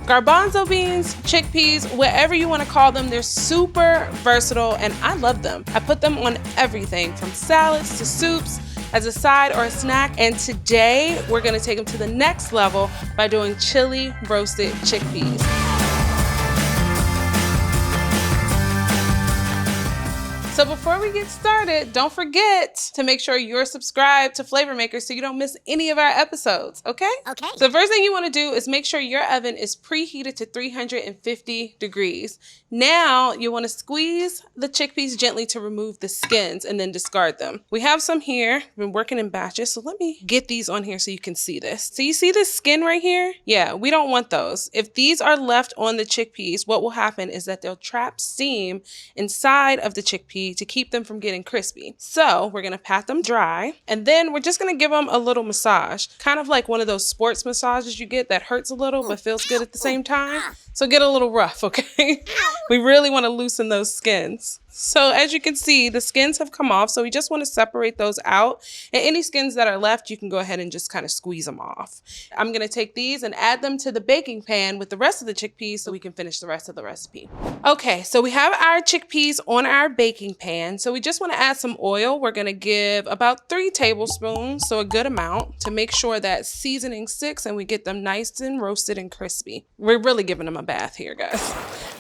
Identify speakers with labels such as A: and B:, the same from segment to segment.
A: Garbanzo beans, chickpeas, whatever you want to call them, they're super versatile and I love them. I put them on everything from salads to soups, as a side or a snack, and today we're gonna take them to the next level by doing chili roasted chickpeas. So before we get started, don't forget to make sure you're subscribed to Flavor Maker so you don't miss any of our episodes, okay?
B: Okay.
A: So the first thing you want to do is make sure your oven is preheated to 350 degrees. Now you want to squeeze the chickpeas gently to remove the skins and then discard them. We have some here. We've been working in batches, so let me get these on here so you can see this. So you see this skin right here? Yeah, we don't want those. If these are left on the chickpeas, what will happen is that they'll trap steam inside of the chickpea to keep them from getting crispy. So we're gonna pat them dry and then we're just gonna give them a little massage, kind of like one of those sports massages you get that hurts a little but feels good at the same time. So get a little rough, okay? We really wanna loosen those skins. So as you can see, the skins have come off, so we just want to separate those out. And any skins that are left, you can go ahead and just kind of squeeze them off. I'm going to take these and add them to the baking pan with the rest of the chickpeas so we can finish the rest of the recipe. Okay, so we have our chickpeas on our baking pan. So we just want to add some oil. We're going to give about 3 tablespoons, so a good amount, to make sure that seasoning sticks and we get them nice and roasted and crispy. We're really giving them a bath here, guys.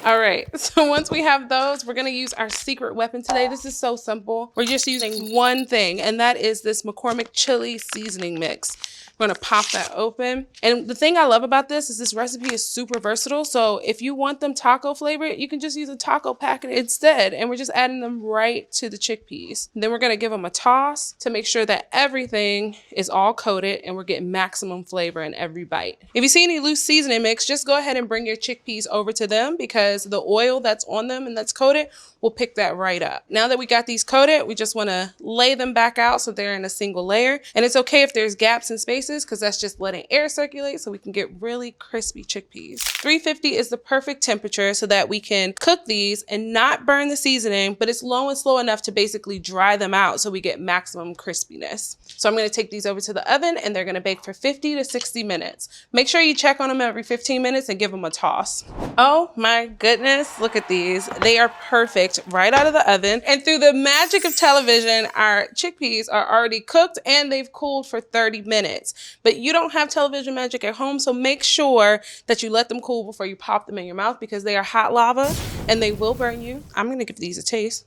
A: All right, so once we have those, we're going to use our secret weapon today. This is so simple. We're just using one thing, and that is this McCormick chili seasoning mix. We're gonna pop that open. And the thing I love about this is this recipe is super versatile. So if you want them taco flavored, you can just use a taco packet instead. And we're just adding them right to the chickpeas. And then we're gonna give them a toss to make sure that everything is all coated and we're getting maximum flavor in every bite. If you see any loose seasoning mix, just go ahead and bring your chickpeas over to them because the oil that's on them and that's coated will pick that right up. Now that we got these coated, we just wanna lay them back out so they're in a single layer. And it's okay if there's gaps in spaces because that's just letting air circulate so we can get really crispy chickpeas. 350 is the perfect temperature so that we can cook these and not burn the seasoning, but it's low and slow enough to basically dry them out so we get maximum crispiness. So I'm gonna take these over to the oven and they're gonna bake for 50 to 60 minutes. Make sure you check on them every 15 minutes and give them a toss. Oh my goodness, look at these. They are perfect right out of the oven. And through the magic of television, our chickpeas are already cooked and they've cooled for 30 minutes. But you don't have television magic at home, so make sure that you let them cool before you pop them in your mouth because they are hot lava and they will burn you. I'm gonna give these a taste.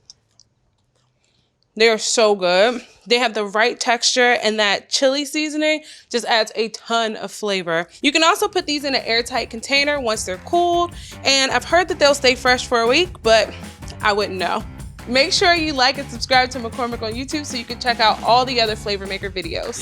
A: They are so good. They have the right texture and that chili seasoning just adds a ton of flavor. You can also put these in an airtight container once they're cooled. And I've heard that they'll stay fresh for a week, but I wouldn't know. Make sure you like and subscribe to McCormick on YouTube so you can check out all the other Flavor Maker videos.